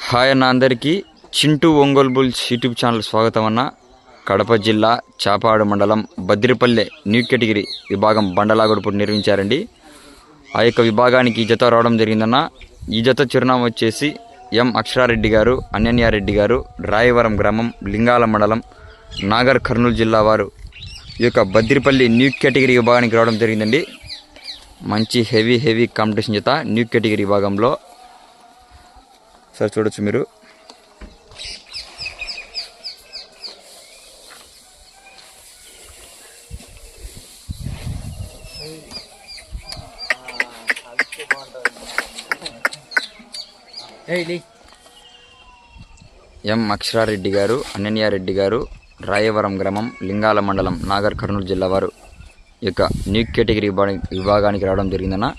Hi అన్న అందరికీ Chintu Ongole bulls YouTube channel స్వాగతం అన్న. కడప జిల్లా చాపాడు మండలం బద్రిపల్లె న్యూ కేటగిరీ విభాగం బండలాగుడుపుడు నిర్వహించారండి. ఆ యొక్క విభాగానికి ఈ జత రావడం జరిగిందన్న. ఈ జత చిరునామా వచ్చేసి ఎం అక్షరారెడ్డి గారు, అన్యన్యారెడ్డి గారు, రాయవరం గ్రామం, లింగాల మండలం, నాగర్ కర్నూలు జిల్లా వారు ఈ యొక్క బద్రిపల్లి న్యూ కేటగిరీ విభాగానికి రావడం జరిగిందండి. మంచి హెవీ కాంపిటీషన్ జత న్యూ కేటగిరీ విభాగంలో సార్ చూడొచ్చు మీరు. ఎం అక్షరారెడ్డి గారు, అన్యన్యారెడ్డి గారు, రాయవరం గ్రామం, లింగాల మండలం, నాగర్ కర్నూలు జిల్లా వారు ఈ యొక్క న్యూ కేటగిరీ విభాగానికి రావడం జరిగిందన్న.